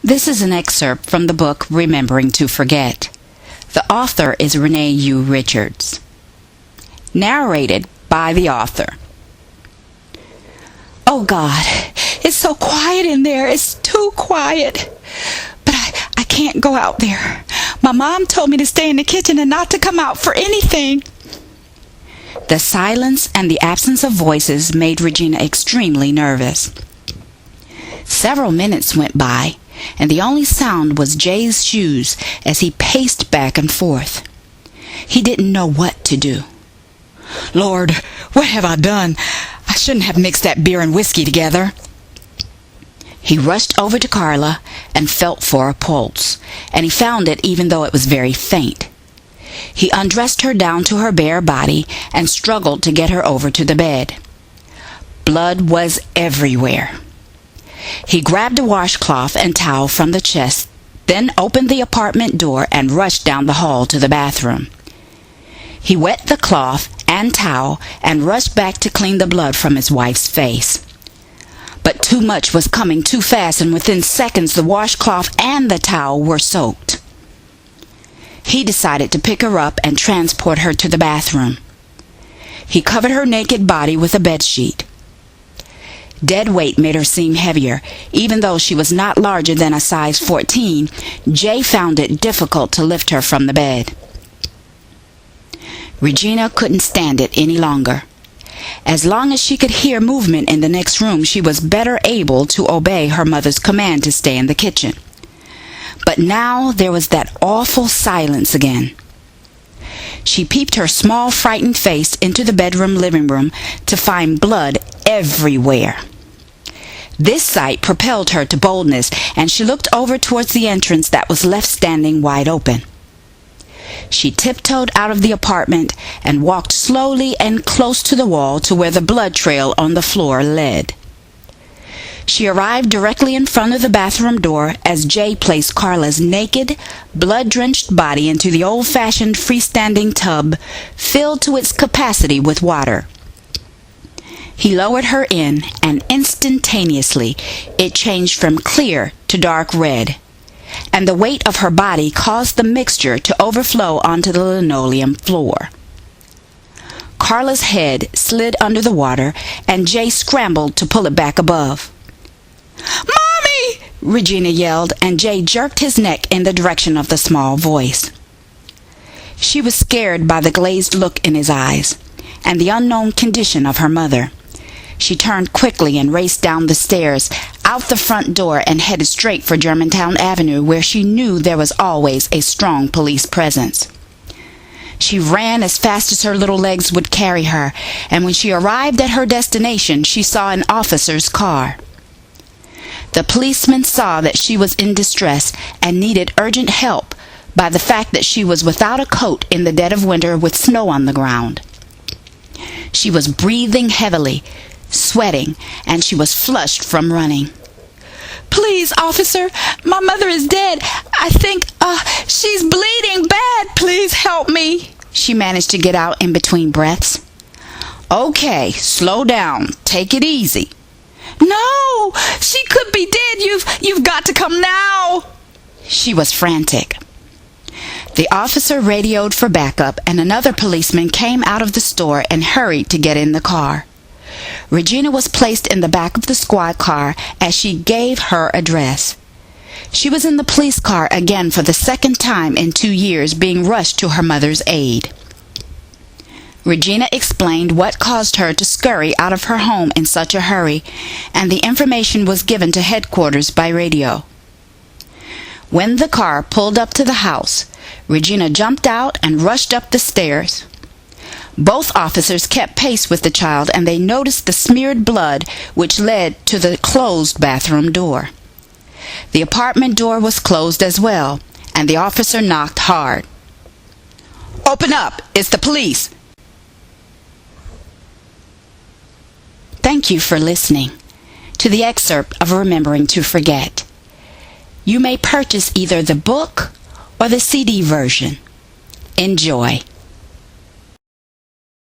This is an excerpt from the book Remembering to Forget. The author is Renee Richards. Narrated by the author. Oh God, it's so quiet in there. It's too quiet. But I can't go out there. My mom told me to stay in the kitchen and not to come out for anything. The silence and the absence of voices made Regina extremely nervous. Several minutes went by, and the only sound was Jay's shoes as he paced back and forth. He didn't know what to do. Lord, what have I done? I shouldn't have mixed that beer and whiskey together. He rushed over to Carla and felt for a pulse, and he found it even though it was very faint. He undressed her down to her bare body and struggled to get her over to the bed. Blood was everywhere. He grabbed a washcloth and towel from the chest, then opened the apartment door and rushed down the hall to the bathroom. He wet the cloth and towel and rushed back to clean the blood from his wife's face. But too much was coming too fast, and within seconds the washcloth and the towel were soaked. He decided to pick her up and transport her to the bathroom. He covered her naked body with a bedsheet. Dead weight made her seem heavier. Even though she was not larger than a size 14, Jay found it difficult to lift her from the bed. Regina couldn't stand it any longer. As long as she could hear movement in the next room, she was better able to obey her mother's command to stay in the kitchen. But now there was that awful silence again. She peeped her small, frightened face into the bedroom living room to find blood everywhere. This sight propelled her to boldness, and she looked over towards the entrance that was left standing wide open. She tiptoed out of the apartment and walked slowly and close to the wall to where the blood trail on the floor led. She arrived directly in front of the bathroom door as Jay placed Carla's naked, blood-drenched body into the old-fashioned freestanding tub filled to its capacity with water. He lowered her in, and instantaneously it changed from clear to dark red, and the weight of her body caused the mixture to overflow onto the linoleum floor. Carla's head slid under the water, and Jay scrambled to pull it back above. "Mommy!" Regina yelled, and Jay jerked his neck in the direction of the small voice. She was scared by the glazed look in his eyes and the unknown condition of her mother. She turned quickly and raced down the stairs, out the front door, and headed straight for Germantown Avenue, where she knew there was always a strong police presence. She ran as fast as her little legs would carry her, and when she arrived at her destination, she saw an officer's car. The policeman saw that she was in distress and needed urgent help by the fact that she was without a coat in the dead of winter with snow on the ground. She was breathing heavily, sweating, and she was flushed from running. "Please, officer, my mother is dead. I think, she's bleeding bad. Please help me," she managed to get out in between breaths. "Okay, slow down. Take it easy." "No, she could be dead. You've got to come now." She was frantic. The officer radioed for backup, and another policeman came out of the store and hurried to get in the car. Regina was placed in the back of the squad car as she gave her address. She was in the police car again for the second time in 2 years, being rushed to her mother's aid. Regina explained what caused her to scurry out of her home in such a hurry, and the information was given to headquarters by radio. When the car pulled up to the house, Regina jumped out and rushed up the stairs. Both officers kept pace with the child, and they noticed the smeared blood which led to the closed bathroom door. The apartment door was closed as well, and the officer knocked hard. "Open up! It's the police!" Thank you for listening to the excerpt of Remembering to Forget. You may purchase either the book or the CD version. Enjoy.